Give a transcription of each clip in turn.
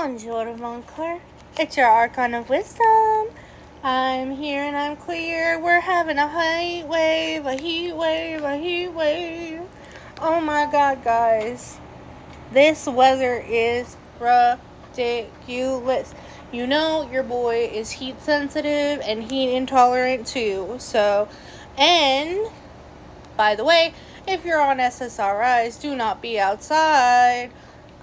Bonjour, mon coeur. It's your Archon of Wisdom. I'm here and I'm clear. We're having a heat wave, a heat wave, a heat wave. Oh my god, guys. This weather is ridiculous. You know your boy is heat sensitive and heat intolerant too. So, and by the way, if you're on SSRIs, do not be outside.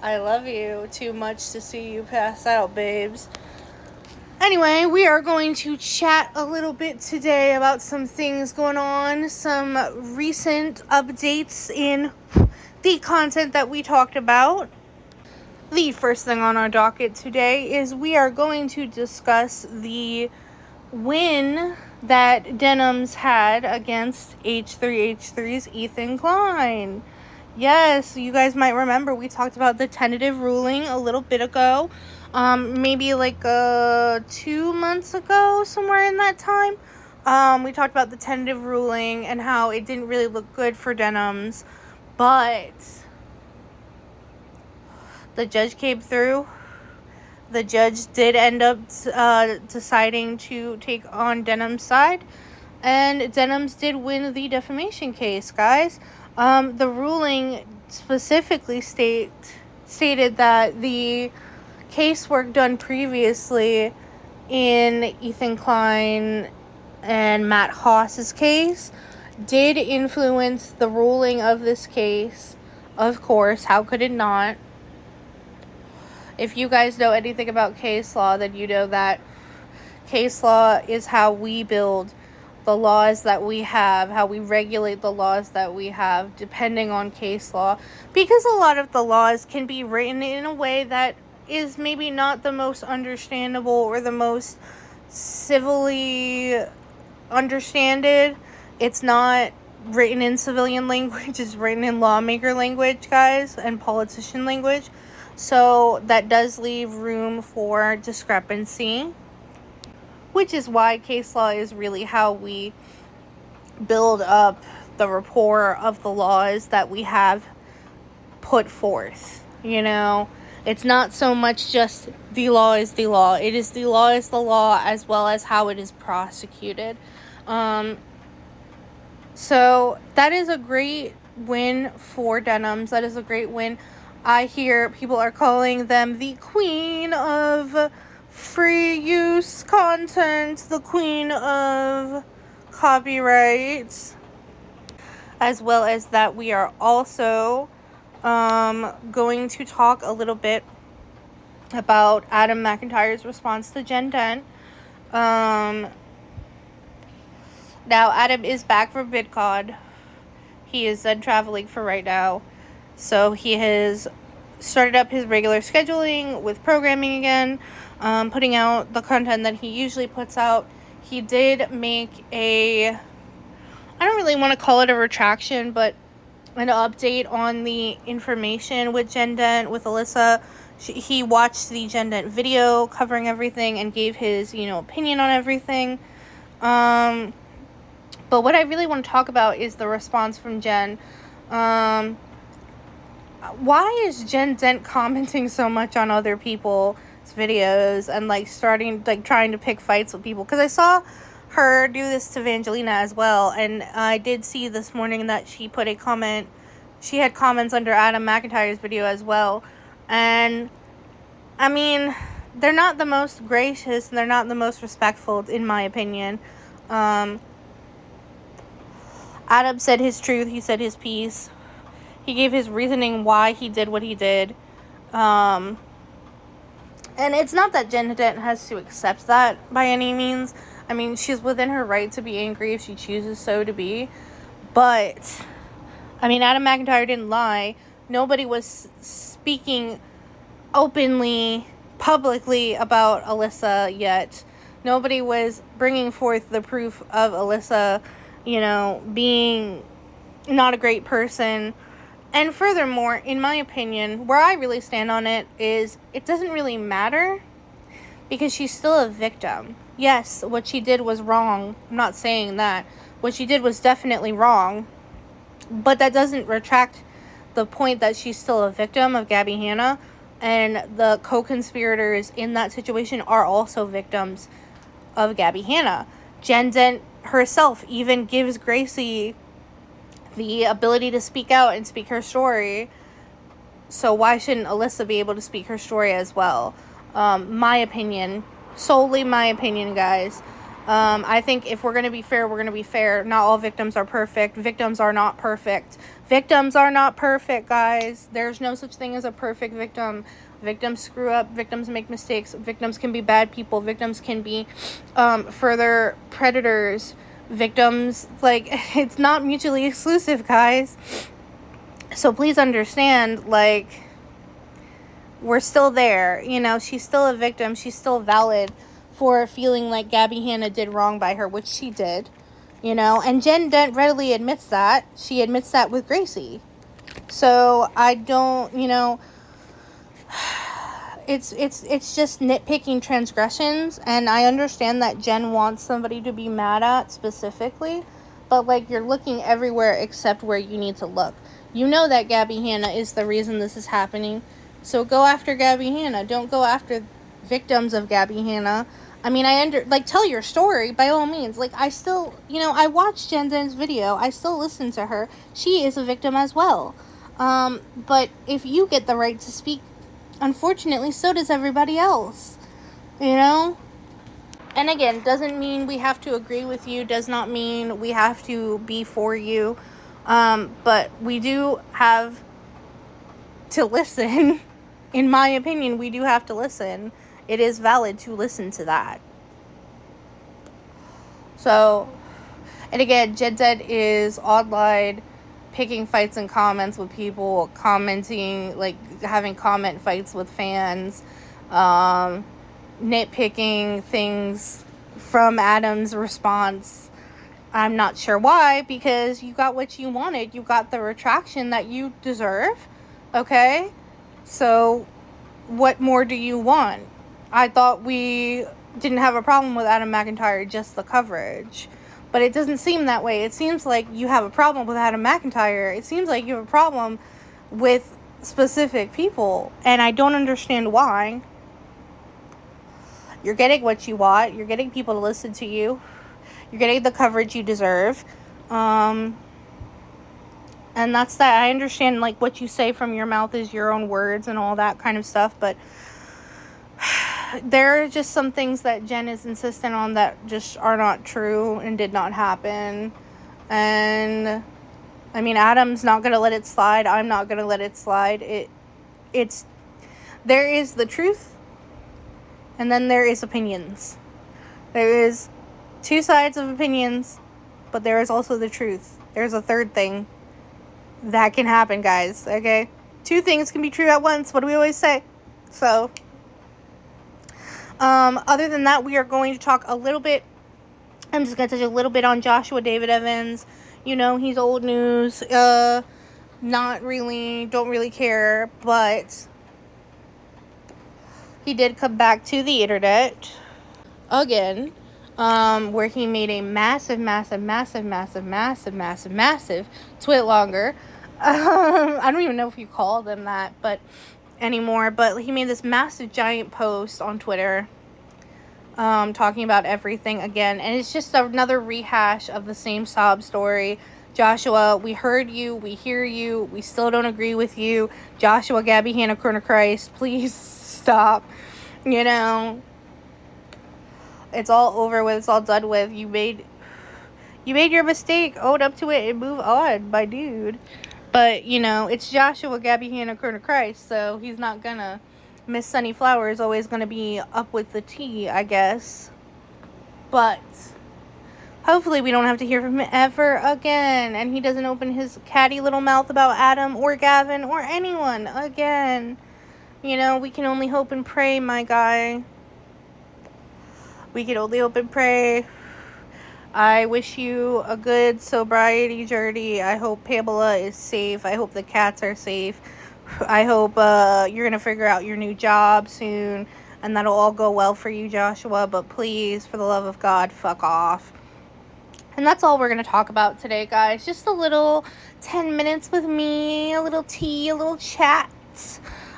I love you too much to see you pass out, babes. Anyway, we are going to chat a little bit today about some things going on, some recent updates in the content that we talked about. The first thing on our docket today is we are going to discuss the win that Denham's had against H3H3's Ethan Klein. Yes, you guys might remember we talked about the tentative ruling a little bit ago. Maybe like 2 months ago, somewhere in that time. We talked about the tentative ruling and how it didn't really look good for Denham's. But the judge came through. The judge did end up deciding to take on Denham's side. And Denham's did win the defamation case, guys. The ruling specifically stated that the casework done previously in Ethan Klein and Matt Haas's case did influence the ruling of this case. Of course, how could it not? If you guys know anything about case law, then you know that case law is how we build the laws that we have, how we regulate the laws that we have, depending on case law. Because a lot of the laws can be written in a way that is maybe not the most understandable or the most civilly understood. It's not written in civilian language, it's written in lawmaker language, guys, and politician language. So that does leave room for discrepancy, which is why case law is really how we build up the rapport of the laws that we have put forth. You know, it's not so much just the law is the law. It is the law is the law as well as how it is prosecuted. So that is a great win for Denham's. That is a great win. I hear people are calling them the queen of free use content, the queen of copyrights, as well as that we are also going to talk a little bit about Adam McIntyre's response to Jen Dent. Now Adam is back from VidCon. He is then traveling for right now, so he has started up his regular scheduling with programming again, putting out the content that he usually puts out. He did make I don't really want to call it a retraction, but an update on the information with Jen Dent, with Alyssa. He watched the Jen Dent video covering everything and gave his, opinion on everything. But what I really want to talk about is the response from Jen. Why is Jen Dent commenting so much on other people's videos and trying to pick fights with people? Because I saw her do this to Evangelina as well, and I did see this morning that she put a comment. She had comments under Adam McIntyre's video as well, and I mean, they're not the most gracious and they're not the most respectful, in my opinion. Adam said his truth. He said his piece. He gave his reasoning why he did what he did. And it's not that Jen Dent has to accept that by any means. I mean, she's within her right to be angry if she chooses so to be. But, I mean, Adam McIntyre didn't lie. Nobody was speaking openly, publicly about Alyssa yet. Nobody was bringing forth the proof of Alyssa, being not a great person. And furthermore, in my opinion, where I really stand on it is it doesn't really matter because she's still a victim. Yes, what she did was wrong. I'm not saying that. What she did was definitely wrong. But that doesn't retract the point that she's still a victim of Gabby Hanna. and the co-conspirators in that situation are also victims of Gabby Hanna. Jen Dent herself even gives Gracie the ability to speak out and speak her story. So why shouldn't Alyssa be able to speak her story as well? My opinion, solely my opinion, guys. I think if we're going to be fair, we're going to be fair. Not all victims are perfect. Victims are not perfect. Victims are not perfect, guys. There's no such thing as a perfect victim. Victims screw up. Victims make mistakes. Victims can be bad people. Victims can be further predators. Victims, like, it's not mutually exclusive, guys. So please understand, like, we're still there. You know, she's still a victim. She's still valid for feeling like Gabby Hanna did wrong by her, which she did. You know, and Jen Dent readily admits that. She admits that with Gracie. So I don't, you know, it's just nitpicking transgressions, and I understand that Jen wants somebody to be mad at specifically, but like, you're looking everywhere except where you need to look. You know that Gabby Hanna is the reason this is happening, so go after Gabby Hanna. Don't go after victims of Gabby Hanna. I mean, tell your story by all means. Like, I still, you know, I watched Jen Dent's video. I still listen to her. She is a victim as well. But if you get the right to speak, unfortunately, so does everybody else, you know? And again, doesn't mean we have to agree with you, does not mean we have to be for you, but we do have to listen. In my opinion, we do have to listen. It is valid to listen to that. So, and again, Jen Dent is online picking fights and comments with people, commenting, like, having comment fights with fans, nitpicking things from Adam's response. I'm not sure why, because you got what you wanted. You got the retraction that you deserve, okay? So, what more do you want? I thought we didn't have a problem with Adam McIntyre, just the coverage. But it doesn't seem that way. It seems like you have a problem with Adam McIntyre. It seems like you have a problem with specific people, and I don't understand why. You're getting what you want. You're getting people to listen to you. You're getting the coverage you deserve. And that's that. I understand, like, what you say from your mouth is your own words and all that kind of stuff, but there are just some things that Jen is insistent on that just are not true and did not happen. And I mean, Adam's not gonna let it slide. I'm not gonna let it slide. There is the truth, and then there is opinions. There is two sides of opinions, but there is also the truth. There's a third thing that can happen, guys, okay? Two things can be true at once. What do we always say? So, other than that, we are going to talk a little bit. I'm just going to touch a little bit on Joshua David Evans. You know, he's old news. Not really, don't really care, but he did come back to the internet again, where he made a massive twit longer. I don't even know if you call them that, but anymore, but he made this massive giant post on Twitter, talking about everything again, and it's just another rehash of the same sob story. Joshua, we heard you, we hear you, we still don't agree with you. Joshua, Gabby Hanna, Corner Christ, please stop. You know, it's all over with, it's all done with. You made your mistake, own up to it and move on, my dude. But, you know, it's Joshua, Gabby Hanna, Corner Christ, so he's not gonna. Miss Sunny Flower is always gonna be up with the tea, I guess. But hopefully we don't have to hear from him ever again, and he doesn't open his catty little mouth about Adam or Gavin or anyone again. You know, we can only hope and pray, my guy. We can only hope and pray. I wish you a good sobriety journey. I hope Pamela is safe. I hope the cats are safe. I hope you're going to figure out your new job soon, and that'll all go well for you, Joshua. But please, for the love of God, fuck off. And that's all we're going to talk about today, guys. Just a little 10 minutes with me, a little tea, a little chat.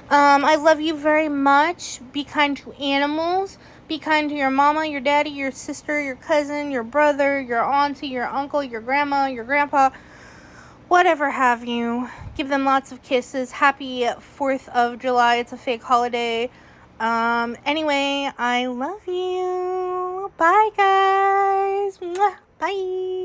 I love you very much. Be kind to animals. Be kind to your mama, your daddy, your sister, your cousin, your brother, your auntie, your uncle, your grandma, your grandpa, whatever have you. Give them lots of kisses. Happy 4th of July. It's a fake holiday. Anyway, I love you. Bye, guys. Mwah. Bye.